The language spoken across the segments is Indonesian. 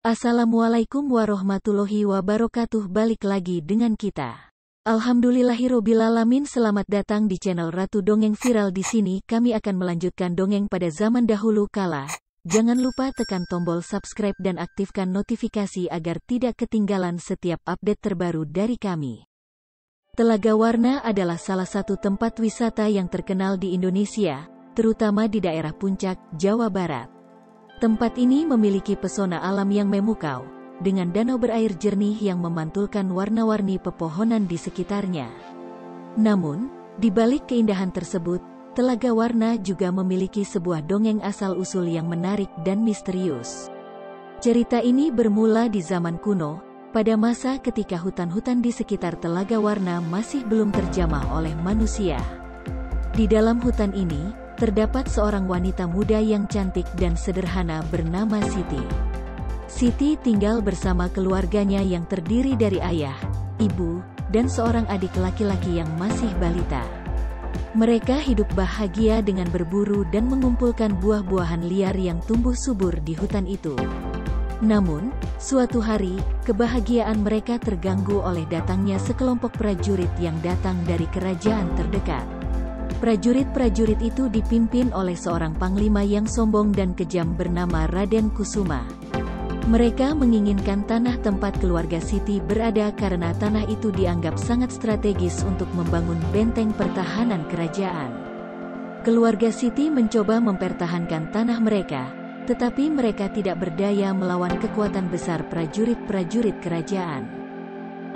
Assalamualaikum warahmatullahi wabarakatuh. Balik lagi dengan kita. Alhamdulillahirobbilalamin. Selamat datang di channel Ratu Dongeng Viral. Di sini kami akan melanjutkan dongeng pada zaman dahulu kala. Jangan lupa tekan tombol subscribe dan aktifkan notifikasi agar tidak ketinggalan setiap update terbaru dari kami. Telaga Warna adalah salah satu tempat wisata yang terkenal di Indonesia, terutama di daerah Puncak, Jawa Barat. Tempat ini memiliki pesona alam yang memukau, dengan danau berair jernih yang memantulkan warna-warni pepohonan di sekitarnya. Namun, di balik keindahan tersebut, Telaga Warna juga memiliki sebuah dongeng asal-usul yang menarik dan misterius. Cerita ini bermula di zaman kuno, pada masa ketika hutan-hutan di sekitar Telaga Warna masih belum terjamah oleh manusia. Di dalam hutan ini, terdapat seorang wanita muda yang cantik dan sederhana bernama Siti. Siti tinggal bersama keluarganya yang terdiri dari ayah, ibu, dan seorang adik laki-laki yang masih balita. Mereka hidup bahagia dengan berburu dan mengumpulkan buah-buahan liar yang tumbuh subur di hutan itu. Namun, suatu hari, kebahagiaan mereka terganggu oleh datangnya sekelompok prajurit yang datang dari kerajaan terdekat. Prajurit-prajurit itu dipimpin oleh seorang panglima yang sombong dan kejam bernama Raden Kusuma. Mereka menginginkan tanah tempat keluarga Siti berada karena tanah itu dianggap sangat strategis untuk membangun benteng pertahanan kerajaan. Keluarga Siti mencoba mempertahankan tanah mereka, tetapi mereka tidak berdaya melawan kekuatan besar prajurit-prajurit kerajaan.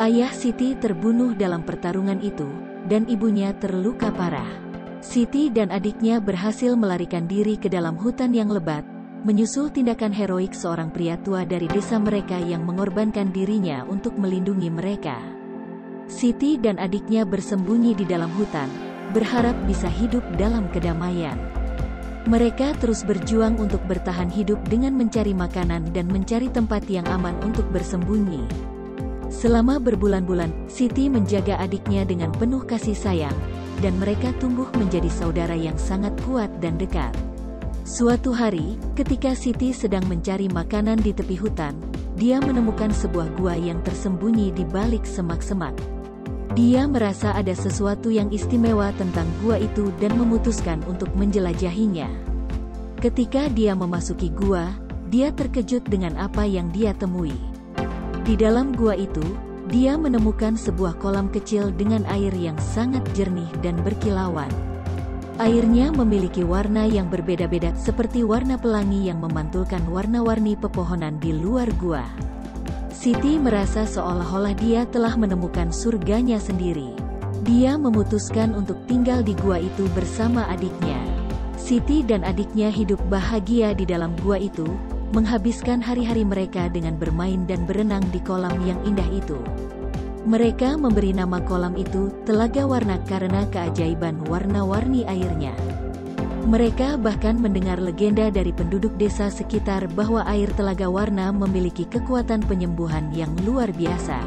Ayah Siti terbunuh dalam pertarungan itu, dan ibunya terluka parah. Siti dan adiknya berhasil melarikan diri ke dalam hutan yang lebat, menyusul tindakan heroik seorang pria tua dari desa mereka yang mengorbankan dirinya untuk melindungi mereka. Siti dan adiknya bersembunyi di dalam hutan, berharap bisa hidup dalam kedamaian. Mereka terus berjuang untuk bertahan hidup dengan mencari makanan dan mencari tempat yang aman untuk bersembunyi. Selama berbulan-bulan, Siti menjaga adiknya dengan penuh kasih sayang, dan mereka tumbuh menjadi saudara yang sangat kuat dan dekat. Suatu hari, ketika Siti sedang mencari makanan di tepi hutan, dia menemukan sebuah gua yang tersembunyi di balik semak-semak. Dia merasa ada sesuatu yang istimewa tentang gua itu dan memutuskan untuk menjelajahinya. Ketika dia memasuki gua, dia terkejut dengan apa yang dia temui. Di dalam gua itu, dia menemukan sebuah kolam kecil dengan air yang sangat jernih dan berkilauan. Airnya memiliki warna yang berbeda-beda seperti warna pelangi yang memantulkan warna-warni pepohonan di luar gua. Siti merasa seolah-olah dia telah menemukan surganya sendiri. Dia memutuskan untuk tinggal di gua itu bersama adiknya. Siti dan adiknya hidup bahagia di dalam gua itu, menghabiskan hari-hari mereka dengan bermain dan berenang di kolam yang indah itu. Mereka memberi nama kolam itu Telaga Warna karena keajaiban warna-warni airnya. Mereka bahkan mendengar legenda dari penduduk desa sekitar bahwa air Telaga Warna memiliki kekuatan penyembuhan yang luar biasa.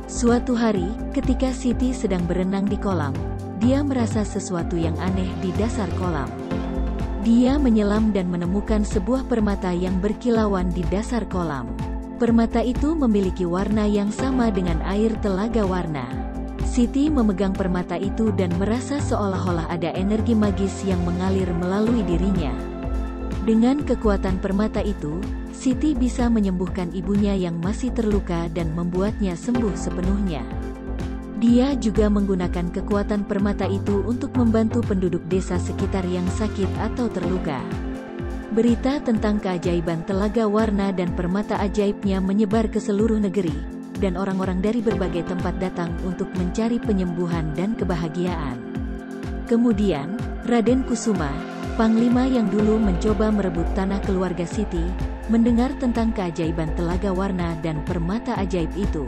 Suatu hari, ketika Siti sedang berenang di kolam, dia merasa sesuatu yang aneh di dasar kolam. Dia menyelam dan menemukan sebuah permata yang berkilauan di dasar kolam. Permata itu memiliki warna yang sama dengan air Telaga Warna. Siti memegang permata itu dan merasa seolah-olah ada energi magis yang mengalir melalui dirinya. Dengan kekuatan permata itu, Siti bisa menyembuhkan ibunya yang masih terluka dan membuatnya sembuh sepenuhnya. Dia juga menggunakan kekuatan permata itu untuk membantu penduduk desa sekitar yang sakit atau terluka. Berita tentang keajaiban Telaga Warna dan permata ajaibnya menyebar ke seluruh negeri, dan orang-orang dari berbagai tempat datang untuk mencari penyembuhan dan kebahagiaan. Kemudian, Raden Kusuma, panglima yang dulu mencoba merebut tanah keluarga Siti, mendengar tentang keajaiban Telaga Warna dan permata ajaib itu.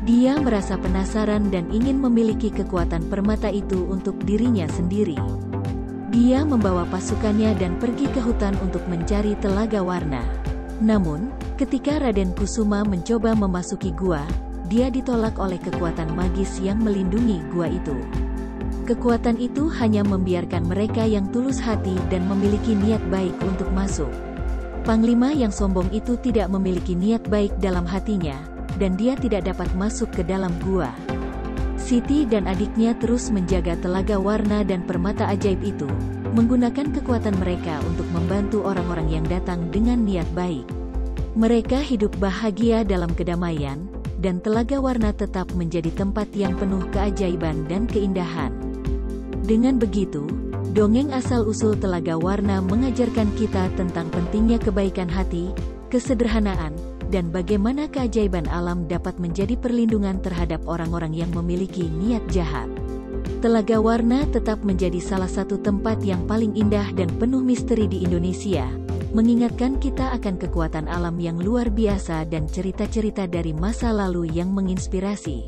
Dia merasa penasaran dan ingin memiliki kekuatan permata itu untuk dirinya sendiri. Dia membawa pasukannya dan pergi ke hutan untuk mencari Telaga Warna. Namun, ketika Raden Kusuma mencoba memasuki gua, dia ditolak oleh kekuatan magis yang melindungi gua itu. Kekuatan itu hanya membiarkan mereka yang tulus hati dan memiliki niat baik untuk masuk. Panglima yang sombong itu tidak memiliki niat baik dalam hatinya, dan dia tidak dapat masuk ke dalam gua. Siti dan adiknya terus menjaga telaga warna dan permata ajaib itu, menggunakan kekuatan mereka untuk membantu orang-orang yang datang dengan niat baik. Mereka hidup bahagia dalam kedamaian, dan telaga warna tetap menjadi tempat yang penuh keajaiban dan keindahan. Dengan begitu, dongeng asal-usul telaga warna mengajarkan kita tentang pentingnya kebaikan hati, kesederhanaan, dan bagaimana keajaiban alam dapat menjadi perlindungan terhadap orang-orang yang memiliki niat jahat. Telaga Warna tetap menjadi salah satu tempat yang paling indah dan penuh misteri di Indonesia, mengingatkan kita akan kekuatan alam yang luar biasa dan cerita-cerita dari masa lalu yang menginspirasi.